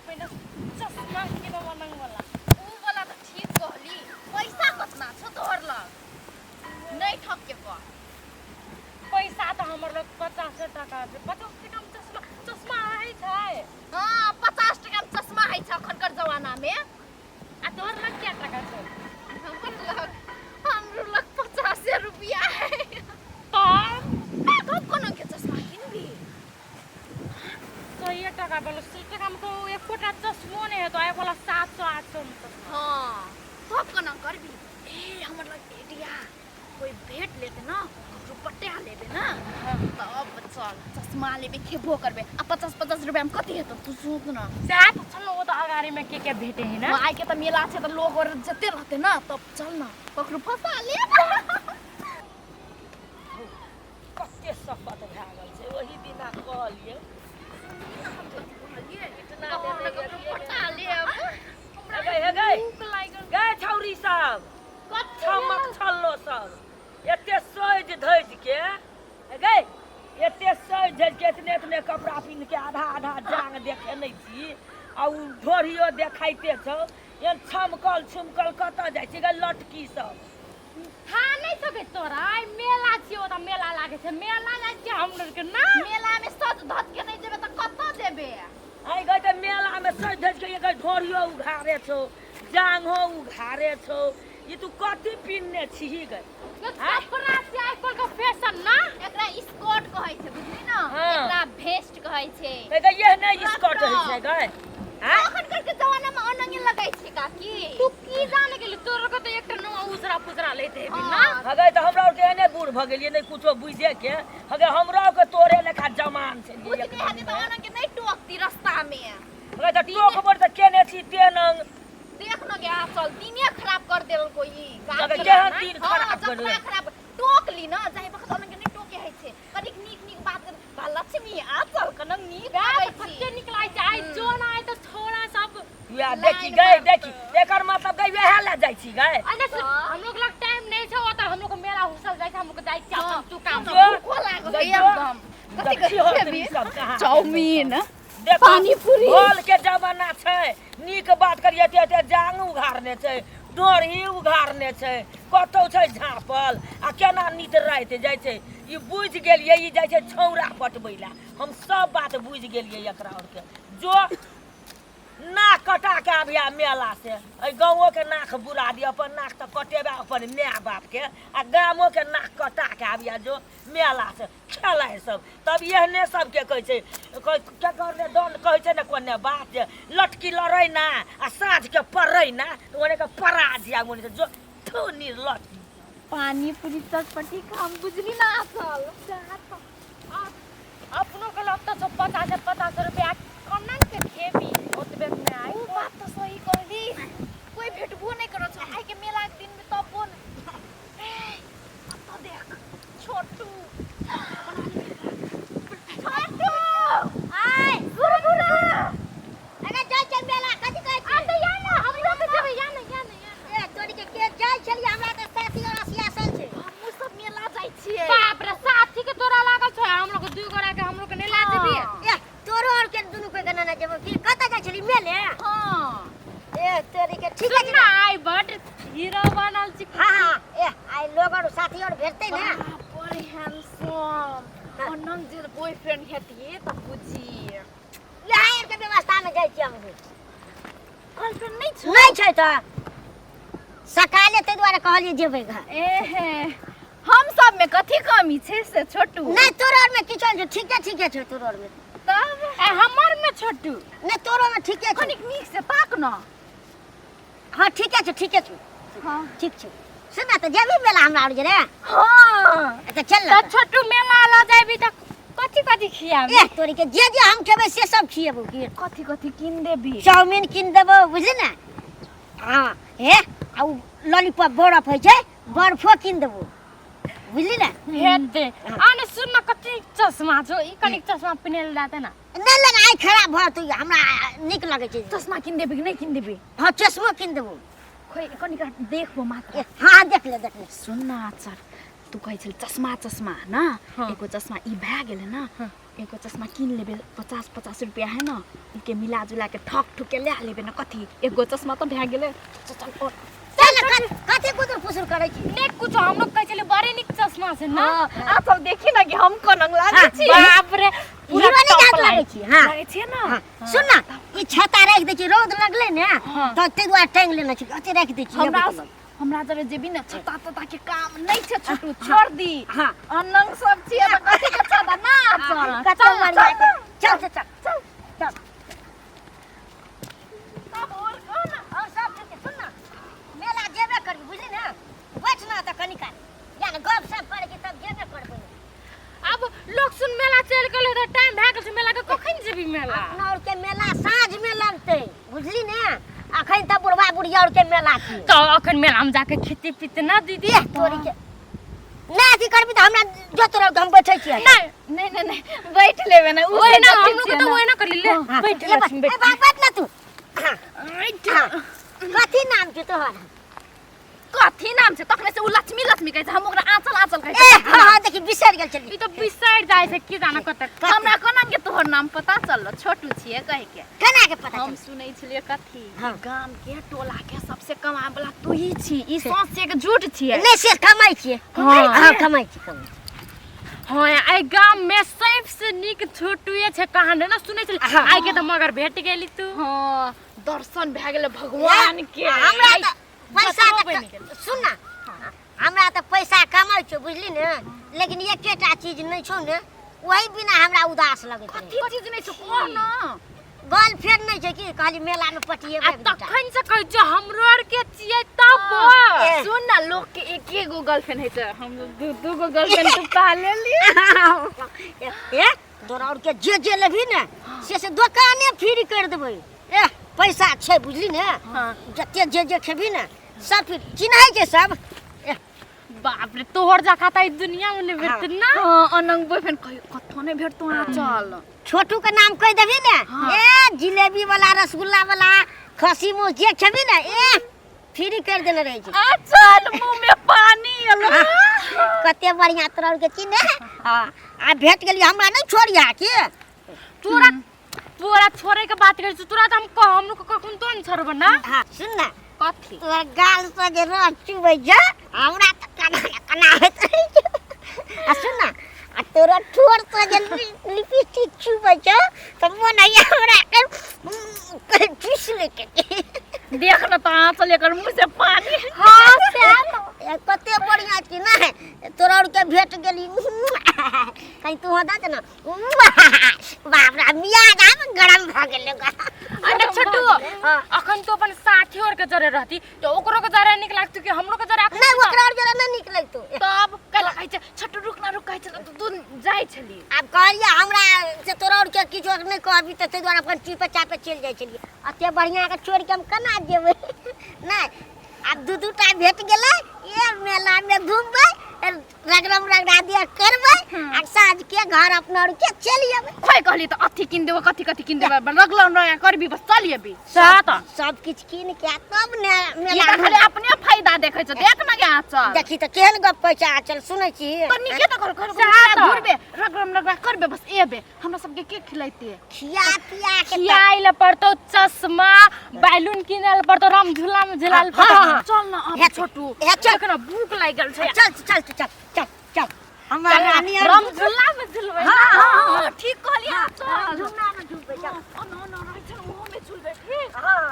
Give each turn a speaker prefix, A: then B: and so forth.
A: पहिले चश्मा किन बनाउँ होला
B: ऊ वाला त ठीक कहली पैसा कतना छ तोहर लग नहीं ठकेको
A: पैसा त हमर लग 50 टका छै 50 टका में चश्मा है छै
B: हां 50 टका में चश्मा है छ अखनकर जमाना में
A: आ तोहर लग क्या टका छै
B: हमरो लग 50 रुपया है तब कोनो के चश्मा किनबी
A: 100 टका वाला 100 टका में तो एक कोटा चश्मो नहीं है तो एक वाला 700 800 में
B: हां तब कोना करबी ए हमर लग आइडिया कोई भेट लेते ना रुपट्टा लेबे ना तब चल चश्मा लेबे खेबो करबे आ 50 रुपया में कथि हेत तू सोच न
A: साथ चल वो तो अगाड़ी में के भेटे है ना
B: आइ के त मेला छै त लोग और जते रहते ना तब चल न ककरो फसा ले
A: कते सफत भ गेल छै ओही दिना कहलिए इतना
B: रुपट्टा लेब
A: गए छौरी सब कच्छमक छल्लो सब एते सोज धज के गए एते सोज धज के इतने कपड़ा पिन के आधा जांग देखे नहीं छी आ उ ढोरियो देखाइते छौ एन छमकल कत जाइ छी गे लटकी सब
B: हां नहीं सके तोरा मेला छियो त मेला लागे छै मेला जाइ छी हम लोग के ना मेला में सज धज के नहीं जेबे त कत जेबे
A: आई गए त मेला में सज धज के एकर ढोरियो उघारे छौ जांघो उघारे छौ ये तू कथि पिनने छी गे
B: कपड़ा से आइकल के फैशन ना एकरा स्कर्ट कहै छै बुझली ना एकरा वेस्ट कहै छै
A: गे ये नहीं स्कर्ट है छै गे हां
B: अखन के जमाना में अनंगे लगाई छै काकी तू की जाने के तोर के त एकटा नवा उजरा पुजरा लेते हेबी ना
A: हगे त हमरा के एने बूढ़ भ गेलिए नहीं कुछो बुझे के हगे हमरा के तोरे लेखा जमान छै
B: बुझते हते त अनंगे नहीं टोकती रास्ता में
A: हगे त टोक बर त केने छी तेनंग
B: देख न गया चल दिने खराब कर देल कोई
A: हगे केहन दिन खराब कर दे
B: खराब टोक ली ना जाई बखत अनंगे नहीं टोके है छै कनिक नीक बात बा लक्ष्मी आ चल कन नीक आबै छी कते निकलाई छै आई जोन आइ त छोरा सब
A: या देखी गए देखी एकर मतलब गए वेहा ले जाई छी गए
B: हम लोग लग टाइम नहीं छौ त हम लोग को मेला हुसल जाई छै हम लोग जाई छी अपन तू काम
A: जो
B: लागो एकदम कथि
A: कथि सब कहां
B: चाउमीन
A: पानी पूरी बोल के जमाना छै नीक बात करिए ते जांग उघारने छै डोरी उघारने छै कतौ छै झापल आ केना नीत राइत जाय छै ई बुझ गेलिए ई जाय छै छौरा पटबैला हम सब बात बुझ गेलिए एकरा और के जो नाक कटा के आबिया मेला से ए गांवो के नाक बुरा दी अपन नाक त कटेबा अपन माय बाप के आ गामो के नाक कटा के आबिया जो मेला से खेलाय सब तब एहने सब के कहै छै के करने दंड कहै छै ने कोने बात लटकी लड़ै ना आ साँझ के पड़ै ना ओने के परा दिया मोने जो थू लटकी
B: पानी पूरी चटपटी काम बुझली ना असल
A: अपनो के लगता छ 50 रुपया कन्नन के खेबी ओतबे में आई
B: ओ बात तो सही कहली कोई भेटबो नहीं करो छ आई के मेला के दिन में तब बोन अब देख छोटू आई गुरु गुरु अरे जा चल मेला कथि कहै छी आ त या ना हम लोग के जेबै या ना ए तोरी के जाय छली हमरा के साथी और सियासन छै हम सब मेला जाय छियै बाप रे साथी के तोरा लागल छै हम लोग दू गोरा के हम लोग के नहीं ला देबी ए तोरो और के दुनु कोई गना ना जेबो कि कत जाय छली मेले हां ए तोरी के ठीक है ना आई बट हीरो बनल छी हां ए आई लोग और साथी और भेटते ना बड़ी हैंडसम अनंग जे बॉयफ्रेंड हेती त बुझी लायर के व्यवस्था में जाय छी हम गर्लफ्रेंड नहीं छै त सकाले ते द्वारा कहलिए जेबै घर एहे हम सब में कथि कमी छै से छोटू नहीं तोरर में किछो जो ठीके छै तोरर में तब हमर में छोटू नहीं तोरो में ठीके छै कनिक नीक से ताक न हां ठीके छै हां ठीक छै सुना त जेबी मेला हमरा और जे रे हां त चल त छोटू मेला ल जेबी त कथि खियाबी ए तोरी के जे हम खेबै से सब खियाबो की कथि किन देबी चाउमीन किन देबो बुझली ना हां हे आ लॉलीपॉप बर्फ है छै बर्फो किन देबो बुझली ना
A: हेते आने सुन न कथि चश्मा छौ ई कनिक चश्मा पिनेल जाते ना
B: नहीं लगा आई खराब भ तू हमरा निक लगे छै चश्मा किन देबी कि नहीं किन देबी हां चश्मा किन देबो खोई कनिक देखबो मात्र हां देख ले सुन ना सर
C: तू कहै छल चश्मा ना एगो चश्मा ई भए गेलै ना एगो चश्मा किन लेबे 50 रुपया है ना उनके मिला जुला के ठक ठुक के ले लेबे ना कथी एगो चश्मा तो भए गेलै
B: चल कथी कुछ फुसुर करै छी
C: ने कुछ हम लोग कहै छले बड़े निक चश्मा से ना आ सब देखी ना कि हम कोन लागे छी बाप रे
B: पूरा टॉप लागे छी हां
C: लागे छी ना
B: सुन ना ई छता राख दे छी रौद लगले ने तो ते दुआ टांग लेना छी अते राख दे छी
C: हमरा जरे जेबी न छता तता के काम नहीं छे छोटू छोड़ दी हां अनंग सब छी त कथि के छता ना
B: कतौ बढ़िया चल चल चल चल सब और कौन और सब ठीक है सुन ना मेला जेबे करबी बुझली ना बैठ ना त कनिका या गप सप करे की तब जेबे करबे
C: अब लोग सुन मेला चल गेल त टाइम भए गेल मेला के कखन जेबी मेला
B: अपना और के मेला साँझ में लगते बुझली ना अखन त बुढ़वा बुढ़िया और के मेला की
C: तो अखन मेला हम जाके खेती पीते ना दीदी
B: तोरी के ना अथी करबी त हमरा जोत रह हम बैठै छी
C: नहीं बैठ लेबे ना ओए ना हम लोग तो ओए ना कर ले बैठ ले
B: बात ना तू कथी नाम छै तोहर
C: कथी नाम छै तखने से उ लक्ष्मी कहै छै हम ओकरा आंचल कहै छै
B: हां देखि बिसर गेल छली
C: ई तो बिसर जाय छै की जाना कत हमरा कोना के तोहर नाम पता चललो छोटू छिए कह के
B: केना के पता
C: हम सुनै छलिए कथी गाम के टोला के सबसे कमाए वाला तू ही छी ई सोच से के झूठ छिए
B: नहीं से कमाई छिए हां कमाई छी
C: हां आई गाम में सबसे निक छोटूए छै कहां ना सुनै छली आई के त मगर भेट गेली तू हां दर्शन भए गेले भगवान के
B: हमरा त पैसा सुन ना हमरा त पैसा कमाई छ बुझली ने लेकिन एकेटा चीज नहीं छौ ने वही बिना हमरा उदास लगैत
C: कथी चीज नहीं छ कोन ना
B: गर्लफ्रेंड नहीं छै कि खाली मेला में पटिएबे
C: तखन से कहै छ हमरो आर के छियै तब सुन ना लोग के एक गो गर्लफ्रेंड है त हम दू गो गर्लफ्रेंड तू पा लेली
B: ए तोरा और के जे लेबी ने से दुकाने फ्री कर देबै ए पैसा छै बुझली ने जते जे खेबी ने सब फिर चिन्है के सब
C: बाप रे तोहर जका त दुनिया में नहीं भेट ना अनंग बॉयफ्रेंड कथो नहीं भेट तो चल
B: छोटू के नाम कह देबी ने ए जिलेबी वाला रसगुल्ला वाला खसी मुंह जे खेबी ने ए फ्री कर देने रहे छी
C: चल मुंह में पानी एलो
B: कते बढ़िया तोरा के चिन्ह हां आ भेट गेली हमरा नहीं छोड़िया के
C: तोरा छोड़े के बात कर तोरा त हम लोग कखन तो नहीं छोड़ब ना
B: हां सुन ना
C: कथी
B: तोरा गाल से जे रस चुबै जा हमरा त कना होत आ सुन ना आ तोरा ठोर से जे लिपस्टिक चुबै जा त मन हमरा के चुस लेके
C: देख ना त आंचल लेकर मुंह से पानी
B: हां से कते बढ़िया छी ना तोरा और के भेट गेली कहीं तू होदा त ना बाप रे मिया गाम गरम भ गेल
C: अरे छोटू अखन तो अपन साथी और के जरे रहती तो ओकरो के जरे निक लागत कि हमरो के जरे
B: नहीं ओकरा और जरे नहीं निक लागतो
C: तब कला कहै छै छोटू रुक ना रुक कहै छै तू जाय छली
B: अब कहलिया हमरा से तोरा और के किछो नहीं कहबी त ते द्वारा अपन चीपे चापे चल जाय छली अते बढ़िया के छोड़ के हम कना जेबै नहीं अब दूटा भेट गेलै ए मेला में घूमबै रगड़ा दिया करबै आ साँझ के घर अपना और के चली आबै
C: खोइ कहली त अथी किन देबो कथी किन देबो रगलौ न करबी बस चली अबी
B: सब किछ किन के तब ने मेला
C: खाली अपने फायदा देखै छ देख न के चल
B: देखी त केहन गप पैसा चल सुनै छी
C: त निके त कर घुरबे रगड़ा करबे बस एबे हमरा सब के खिलाइते
B: खिया पिया के
C: खियाइले पड़तो चश्मा बैलून किनल पड़तो राम झूला में झुलाल चल न अब छोटू एकरा भूख लागल छै
B: चल चल हमरा रानी
C: राम झूला में झुलबै हां ठीक कहलिया चल
B: झूला में झुलबै चल
C: न रह छै मुंह में झुलबै ठीक
B: हां